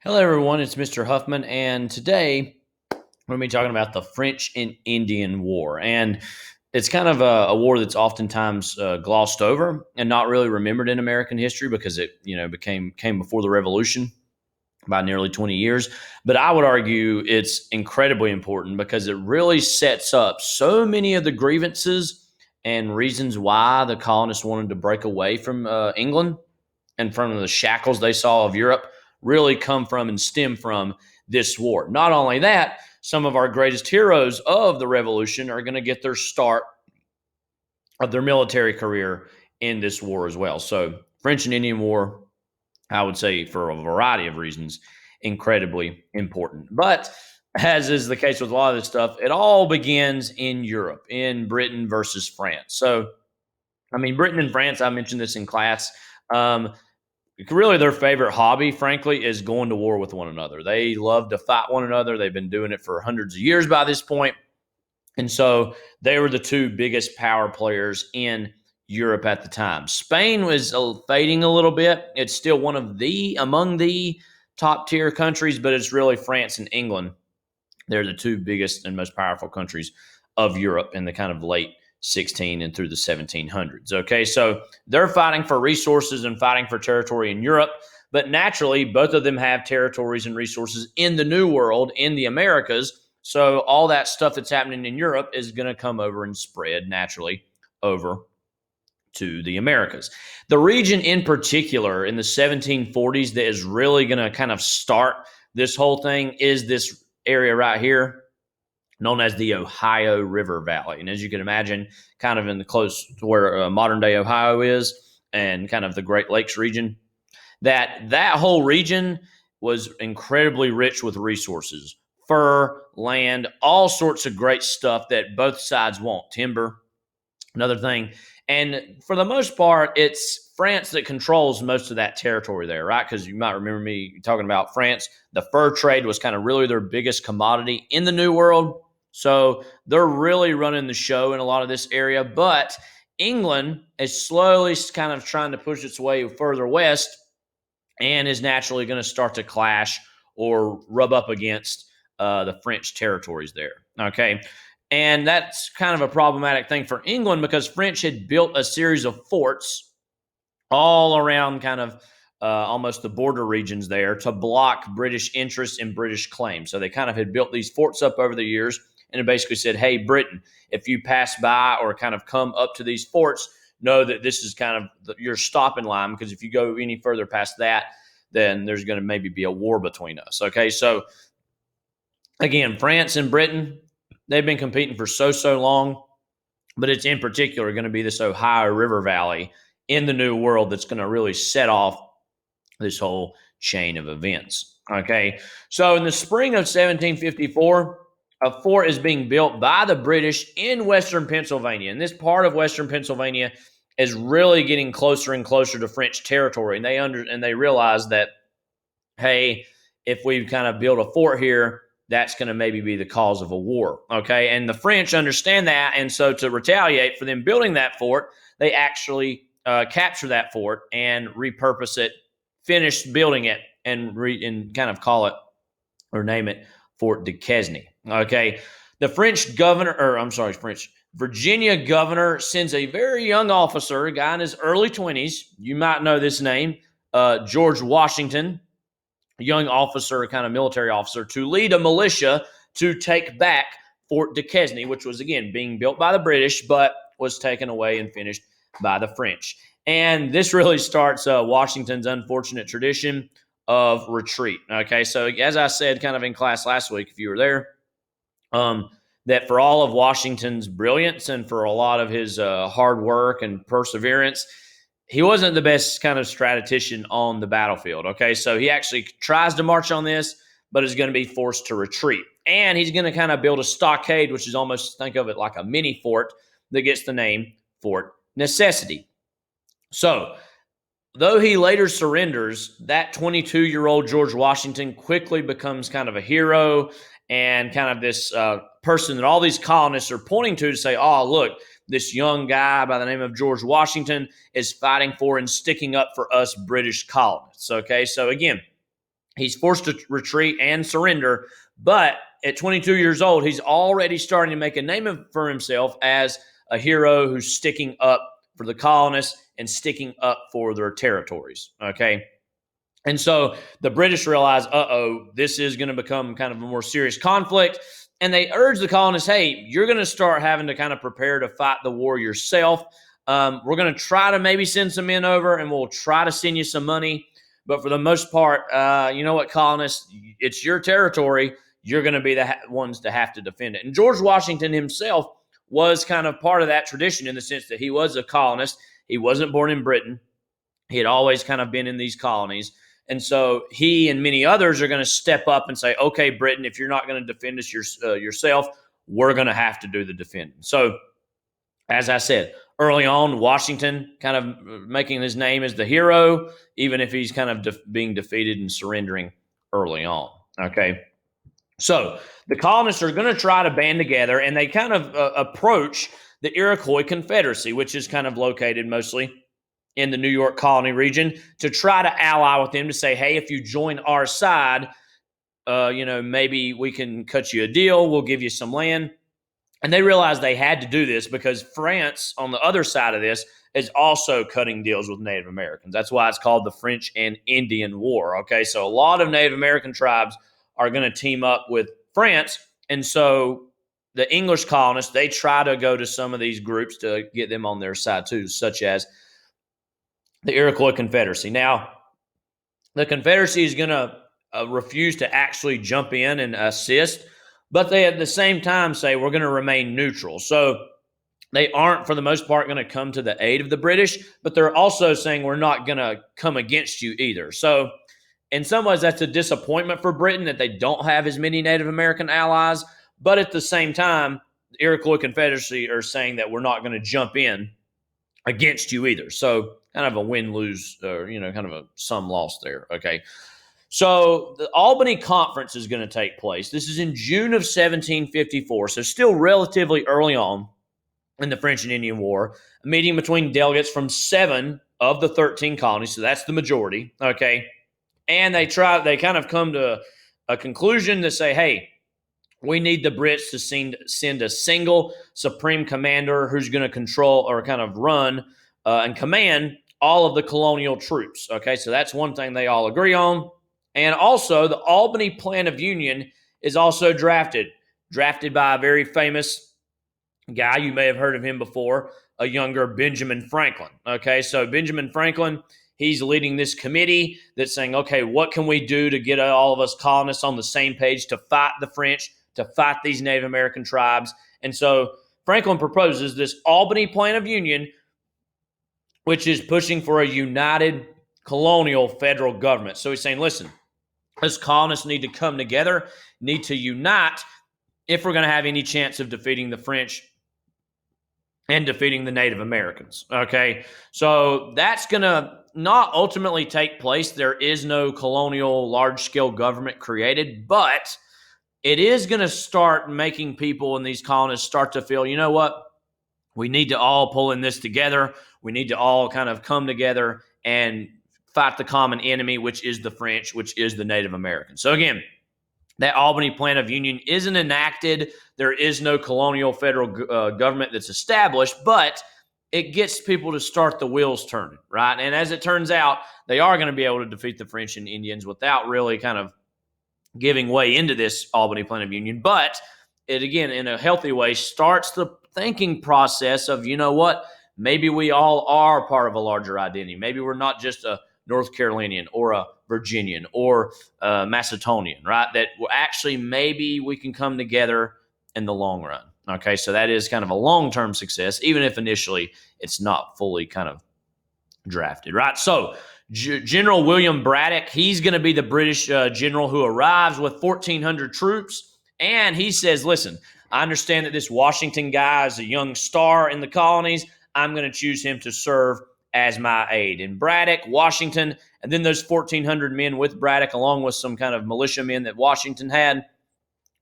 Hello, everyone. It's Mr. Huffman, and today we're going to be talking about the French and Indian War. And it's kind of a war that's oftentimes glossed over and not really remembered in American history because it, came before the Revolution by nearly 20 years. But I would argue it's incredibly important because it really sets up so many of the grievances and reasons why the colonists wanted to break away from England and from the shackles they saw of Europe really come from and stem from this war. Not only that, some of our greatest heroes of the revolution are going to get their start of their military career in this war as well. So, French and Indian War, I would say, for a variety of reasons, incredibly important. But as is the case with a lot of this stuff, it all begins in Europe, in Britain versus France. So, Britain and France, I mentioned this in class. Um, Really, their favorite hobby, frankly, is going to war with one another. They love to fight one another. They've been doing it for hundreds of years by this point. And so they were the two biggest power players in Europe at the time. Spain was fading a little bit. It's still one of among the top tier countries, but it's really France and England. They're the two biggest and most powerful countries of Europe in the kind of late 16 and through the 1700s. Okay, so they're fighting for resources and fighting for territory in Europe, but naturally, both of them have territories and resources in the New World, in the Americas. So all that stuff that's happening in Europe is going to come over and spread naturally over to the Americas. The region in particular in the 1740s that is really going to kind of start this whole thing is this area right here known as the Ohio River Valley. And as you can imagine, kind of in the close to where modern day Ohio is and kind of the Great Lakes region, that whole region was incredibly rich with resources, fur, land, all sorts of great stuff that both sides want, timber, another thing. And for the most part, it's France that controls most of that territory there, right? Because you might remember me talking about France. The fur trade was kind of really their biggest commodity in the New World. So they're really running the show in a lot of this area. But England is slowly kind of trying to push its way further west and is naturally going to start to clash or rub up against the French territories there. Okay. And that's kind of a problematic thing for England because French had built a series of forts all around kind of almost the border regions there to block British interests and British claims. So they kind of had built these forts up over the years and it basically said, hey, Britain, if you pass by or kind of come up to these forts, know that this is kind of your stopping line because if you go any further past that, then there's going to maybe be a war between us. Okay, so again, France and Britain, they've been competing for so long, but it's in particular going to be this Ohio River Valley in the New World that's going to really set off this whole chain of events. Okay, so in the spring of 1754, a fort is being built by the British in Western Pennsylvania. And this part of Western Pennsylvania is really getting closer and closer to French territory. And they realize that, hey, if we kind of build a fort here, that's going to maybe be the cause of a war. Okay. And the French understand that. And so to retaliate for them building that fort, they actually capture that fort and repurpose it, finish building it, and kind of call it or name it Fort Duquesne. Okay. The Virginia governor sends a very young officer, a guy in his early 20s. You might know this name, George Washington, a young officer, kind of military officer, to lead a militia to take back Fort Duquesne, which was, again, being built by the British, but was taken away and finished by the French. And this really starts Washington's unfortunate tradition of retreat. Okay, so as I said kind of in class last week, if you were there, that for all of Washington's brilliance and for a lot of his hard work and perseverance, he wasn't the best kind of strategician on the battlefield. Okay, so he actually tries to march on this, but is going to be forced to retreat. And he's going to kind of build a stockade, which is almost, think of it like a mini fort that gets the name Fort Necessity. So, though he later surrenders, that 22-year-old George Washington quickly becomes kind of a hero and kind of this person that all these colonists are pointing to say, oh, look, this young guy by the name of George Washington is fighting for and sticking up for us British colonists. Okay, so again, He's forced to retreat and surrender, but at 22 years old, he's already starting to make a name for himself as a hero who's sticking up for the colonists and sticking up for their territories. Okay. And so the British realize, this is going to become kind of a more serious conflict. And they urge the colonists, hey, you're going to start having to kind of prepare to fight the war yourself. We're going to try to maybe send some men over, and we'll try to send you some money. But for the most part, you know what, colonists, it's your territory. You're going to be the ones to have to defend it. And George Washington himself was kind of part of that tradition in the sense that he was a colonist. He wasn't born in Britain. He had always kind of been in these colonies. And so he and many others are going to step up and say, okay, Britain, if you're not going to defend us yourself, we're going to have to do the defending. So, as I said, early on, Washington kind of making his name as the hero, even if he's kind of being defeated and surrendering early on. Okay. So the colonists are going to try to band together, and they kind of approach the Iroquois Confederacy, which is kind of located mostly in the New York colony region, to try to ally with them to say, hey, if you join our side, maybe we can cut you a deal. We'll give you some land. And they realized they had to do this because France, on the other side of this, is also cutting deals with Native Americans. That's why it's called the French and Indian War. Okay, so a lot of Native American tribes are going to team up with France. And so the English colonists, they try to go to some of these groups to get them on their side too, such as the Iroquois Confederacy. Now, the Confederacy is going to refuse to actually jump in and assist, but they at the same time say we're going to remain neutral. So they aren't, for the most part, going to come to the aid of the British, but they're also saying we're not going to come against you either. So in some ways, that's a disappointment for Britain that they don't have as many Native American allies, but at the same time, the Iroquois Confederacy are saying that we're not going to jump in against you either. So kind of a win-lose, kind of a some loss there. Okay. So the Albany Conference is going to take place. This is in June of 1754, so still relatively early on in the French and Indian War, a meeting between delegates from 7 of the 13 colonies, so that's the majority, okay? And they kind of come to a conclusion to say, hey, we need the Brits to send a single supreme commander who's going to control or kind of run and command all of the colonial troops. Okay, so that's one thing they all agree on. And also, the Albany Plan of Union is also drafted by a very famous guy. You may have heard of him before, a younger Benjamin Franklin. Okay, so Benjamin Franklin, he's leading this committee that's saying, okay, what can we do to get all of us colonists on the same page to fight the French, to fight these Native American tribes? And so Franklin proposes this Albany Plan of Union, which is pushing for a united colonial federal government. So he's saying, listen, us colonists need to come together, need to unite if we're going to have any chance of defeating the French and defeating the Native Americans. Okay, so that's going to not ultimately take place. There is no colonial large-scale government created, but it is going to start making people in these colonies start to feel, you know what? We need to all pull in this together. We need to all kind of come together and fight the common enemy, which is the French, which is the Native Americans. So again, that Albany Plan of Union isn't enacted. There is no colonial federal government that's established, but it gets people to start the wheels turning, right? And as it turns out, they are going to be able to defeat the French and Indians without really kind of giving way into this Albany Plan of Union. But it, again, in a healthy way, starts the thinking process of, you know what, maybe we all are part of a larger identity. Maybe we're not just a North Carolinian or a Virginian or a Macedonian, right? That actually maybe we can come together in the long run. Okay, so that is kind of a long-term success, even if initially it's not fully kind of drafted, right? So General William Braddock, he's going to be the British general who arrives with 1,400 troops, and he says, listen, I understand that this Washington guy is a young star in the colonies. I'm going to choose him to serve as my aide. And Braddock, Washington, and then those 1,400 men with Braddock, along with some kind of militiamen that Washington had,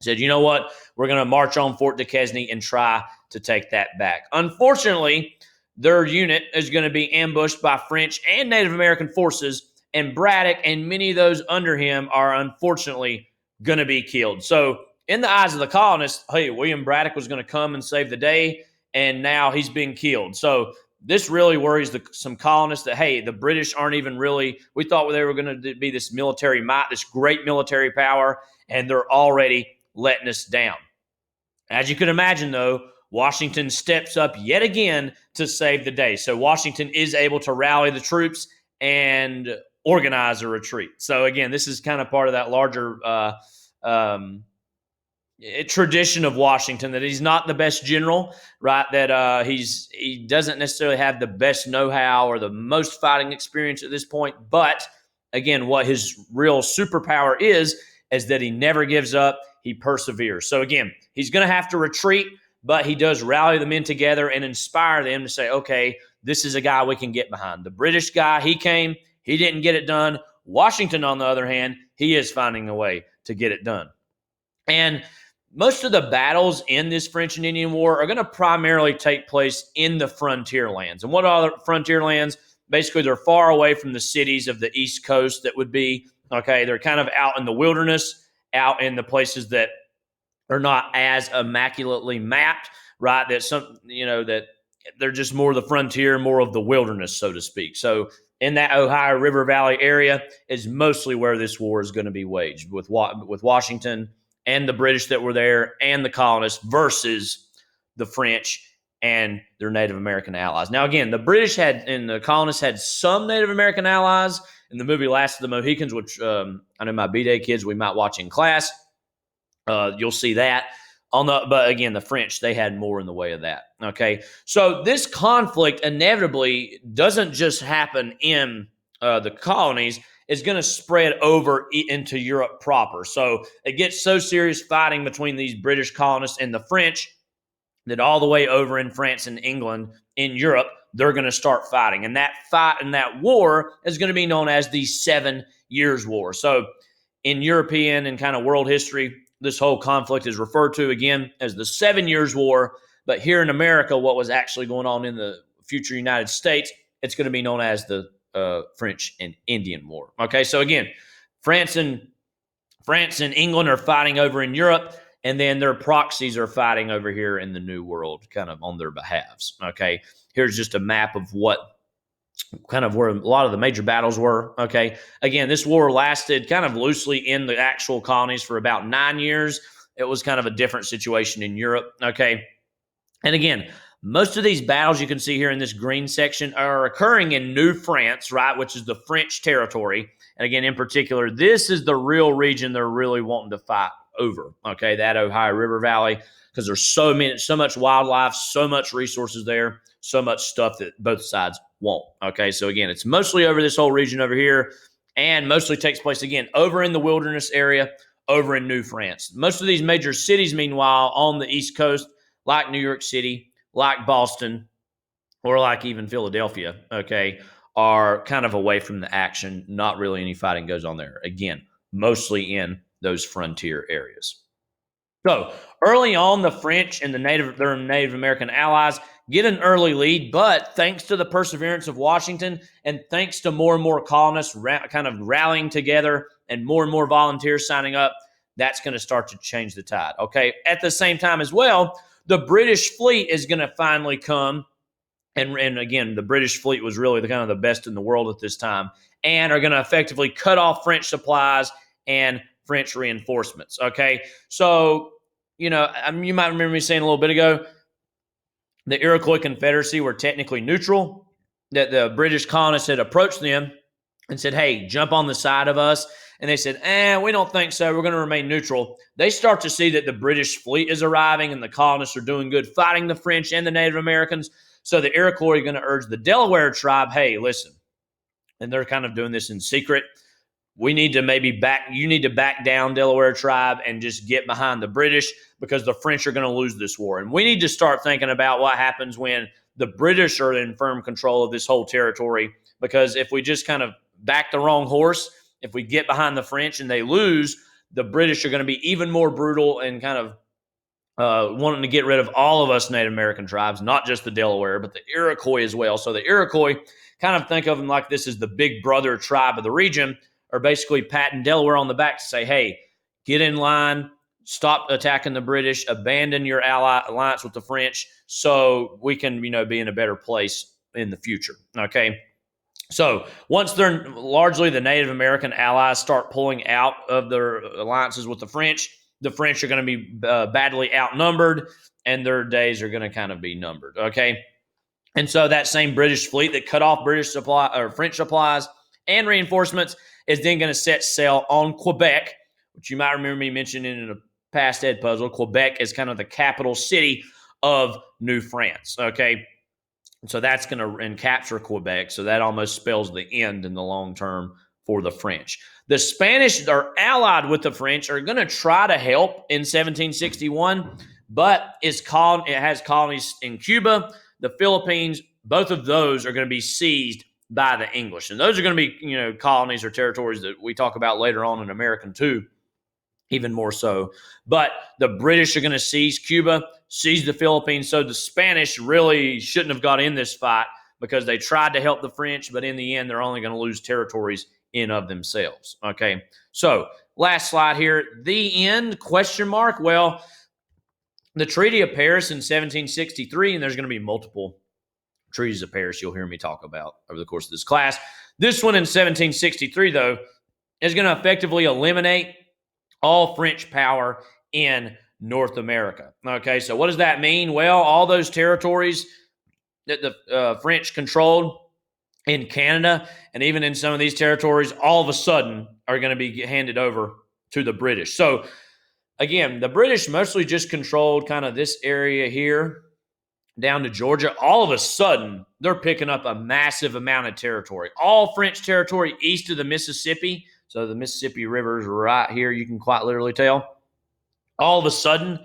said, you know what, we're going to march on Fort Duquesne and try to take that back. Unfortunately, their unit is going to be ambushed by French and Native American forces and Braddock and many of those under him are unfortunately going to be killed. So, in the eyes of the colonists, hey, William Braddock was going to come and save the day, and now he's being killed. So, this really worries some colonists that, hey, the British aren't even really, we thought they were going to be this military might, this great military power, and they're already letting us down. As you can imagine, though, Washington steps up yet again to save the day. So Washington is able to rally the troops and organize a retreat. So again, this is kind of part of that larger tradition of Washington, that he's not the best general, right? That he doesn't necessarily have the best know-how or the most fighting experience at this point. But again, what his real superpower is that he never gives up. He perseveres. So again, he's going to have to retreat, but he does rally the men together and inspire them to say, okay, this is a guy we can get behind. The British guy, he came, he didn't get it done. Washington, on the other hand, he is finding a way to get it done. And most of the battles in this French and Indian War are going to primarily take place in the frontier lands. And what are the frontier lands? Basically, they're far away from the cities of the East Coast that would be, okay, they're kind of out in the wilderness, out in the places that are not as immaculately mapped, right? That that they're just more of the frontier, more of the wilderness, so to speak. So in that Ohio River Valley area is mostly where this war is going to be waged with Washington and the British that were there and the colonists versus the French and their Native American allies. Now, again, the British and the colonists had some Native American allies. In the movie Last of the Mohicans, which I know my B-Day kids, we might watch in class, you'll see that. But again, the French, they had more in the way of that. Okay, so this conflict inevitably doesn't just happen in the colonies. It's going to spread over into Europe proper. So it gets so serious fighting between these British colonists and the French that all the way over in France and England, in Europe, they're going to start fighting. And that fight and that war is going to be known as the 7 Years' War. So in European and kind of world history, this whole conflict is referred to again as the 7 Years' War. But here in America, what was actually going on in the future United States, it's going to be known as the French and Indian War. Okay, so again, France and England are fighting over in Europe, and then their proxies are fighting over here in the New World, kind of on their behalves. Okay, here's just a map of what kind of where a lot of the major battles were. Okay, again, this war lasted kind of loosely in the actual colonies for about 9 years. It was kind of a different situation in Europe. Okay, and again, most of these battles you can see here in this green section are occurring in New France, right, which is the French territory. And again, in particular, this is the real region they're really wanting to fight over, okay, that Ohio River Valley, because there's so much wildlife, so much resources there, so much stuff that both sides want, okay? So again, it's mostly over this whole region over here, and mostly takes place, again, over in the wilderness area, over in New France. Most of these major cities, meanwhile, on the East Coast, like New York City, like Boston, or like even Philadelphia, okay, are kind of away from the action. Not really any fighting goes on there. Again, mostly in those frontier areas. So early on, the French and their Native American allies get an early lead, but thanks to the perseverance of Washington and thanks to more and more colonists kind of rallying together and more volunteers signing up, that's going to start to change the tide. Okay, at the same time as well, the British fleet is going to finally come. And again, the British fleet was really the kind of the best in the world at this time, and are going to effectively cut off French supplies and French reinforcements. Okay, so you might remember me saying a little bit ago, the Iroquois Confederacy were technically neutral. That the British colonists had approached them and said, "Hey, jump on the side of us." And they said, we don't think so. We're going to remain neutral. They start to see that the British fleet is arriving and the colonists are doing good fighting the French and the Native Americans. So the Iroquois are going to urge the Delaware tribe, hey, listen, and they're kind of doing this in secret. You need to back down, Delaware tribe, and just get behind the British because the French are going to lose this war. And we need to start thinking about what happens when the British are in firm control of this whole territory, because if we just kind of back the wrong horse, if we get behind the French and they lose, the British are going to be even more brutal and kind of wanting to get rid of all of us Native American tribes, not just the Delaware, but the Iroquois as well. So the Iroquois kind of think of them like this is the big brother tribe of the region, are basically patting Delaware on the back to say, hey, get in line, stop attacking the British, abandon your alliance with the French so we can, be in a better place in the future. Okay. So once they're largely the Native American allies start pulling out of their alliances with the French are going to be badly outnumbered, and their days are going to kind of be numbered. Okay. And so that same British fleet that cut off French supplies and reinforcements is then going to set sail on Quebec, which you might remember me mentioning in a past Ed puzzle. Quebec is kind of the capital city of New France. Okay. So that's going to capture Quebec. So that almost spells the end in the long term for the French. The Spanish are allied with the French, are going to try to help in 1761, but it has colonies in Cuba, the Philippines. Both of those are going to be seized by the English. And those are going to be, colonies or territories that we talk about later on in American too, even more so. But the British are going to seize Cuba, seize the Philippines. So the Spanish really shouldn't have got in this fight because they tried to help the French, but in the end, they're only going to lose territories in of themselves. Okay. So last slide here. The end, question mark. Well, the Treaty of Paris in 1763, and there's going to be multiple treaties of Paris you'll hear me talk about over the course of this class. This one in 1763, though, is going to effectively eliminate all French power in North America. Okay, so what does that mean? Well, all those territories that the French controlled in Canada and even in some of these territories, all of a sudden are going to be handed over to the British. So again, the British mostly just controlled kind of this area here down to Georgia. All of a sudden, they're picking up a massive amount of territory. All French territory east of the Mississippi. So the Mississippi River is right here. You can quite literally tell. All of a sudden,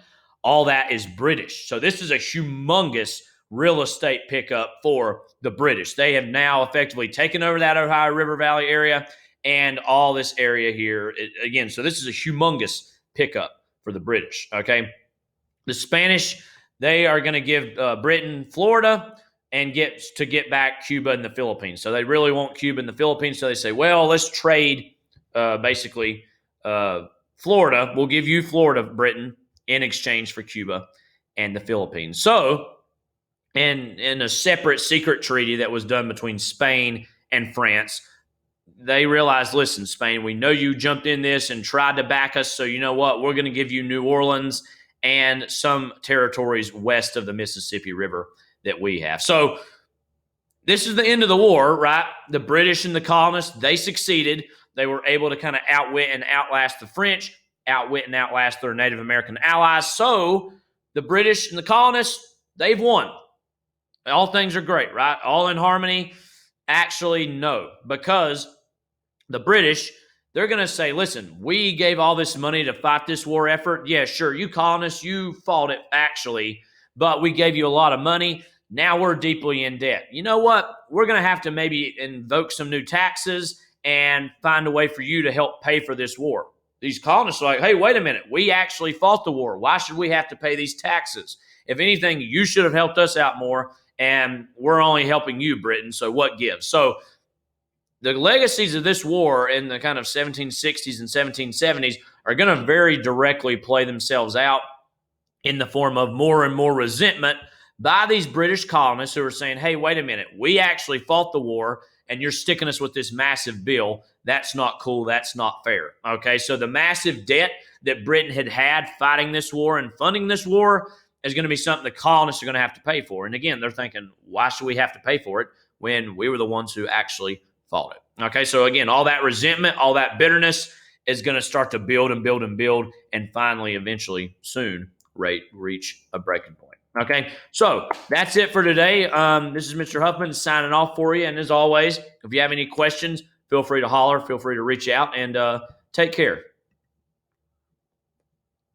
all that is British. So this is a humongous real estate pickup for the British. They have now effectively taken over that Ohio River Valley area and all this area here. Again, so this is a humongous pickup for the British, okay? The Spanish, they are going to give Britain Florida and get back Cuba and the Philippines. So they really want Cuba and the Philippines. So they say, well, let's trade Florida. We'll give you Florida, Britain, in exchange for Cuba and the Philippines. So in a separate secret treaty that was done between Spain and France, they realized, listen, Spain, we know you jumped in this and tried to back us. So you know what? We're going to give you New Orleans and some territories west of the Mississippi River that we have. So this is the end of the war, right? The British and the colonists, they succeeded. They were able to kind of outwit and outlast the French, outwit and outlast their Native American allies. So the British and the colonists, they've won. All things are great, right? All in harmony. Actually, no, because the British, they're going to say, listen, we gave all this money to fight this war effort. Yeah, sure, you colonists, you fought it actually, but we gave you a lot of money. Now we're deeply in debt. You know what? We're going to have to maybe invoke some new taxes and find a way for you to help pay for this war. These colonists are like, hey, wait a minute. We actually fought the war. Why should we have to pay these taxes? If anything, you should have helped us out more, and we're only helping you, Britain, so what gives? So the legacies of this war in the kind of 1760s and 1770s are going to very directly play themselves out in the form of more and more resentment by these British colonists who are saying, hey, wait a minute, we actually fought the war, and you're sticking us with this massive bill. That's not cool. That's not fair. Okay, so the massive debt that Britain had fighting this war and funding this war is going to be something the colonists are going to have to pay for. And again, they're thinking, why should we have to pay for it when we were the ones who actually fought it? Okay, so again, all that resentment, all that bitterness is going to start to build and build and build, and finally, eventually, soon, reach a breaking point. Okay, so that's it for today. This is Mr. Huffman signing off for you. And as always, if you have any questions, feel free to holler, feel free to reach out, and take care.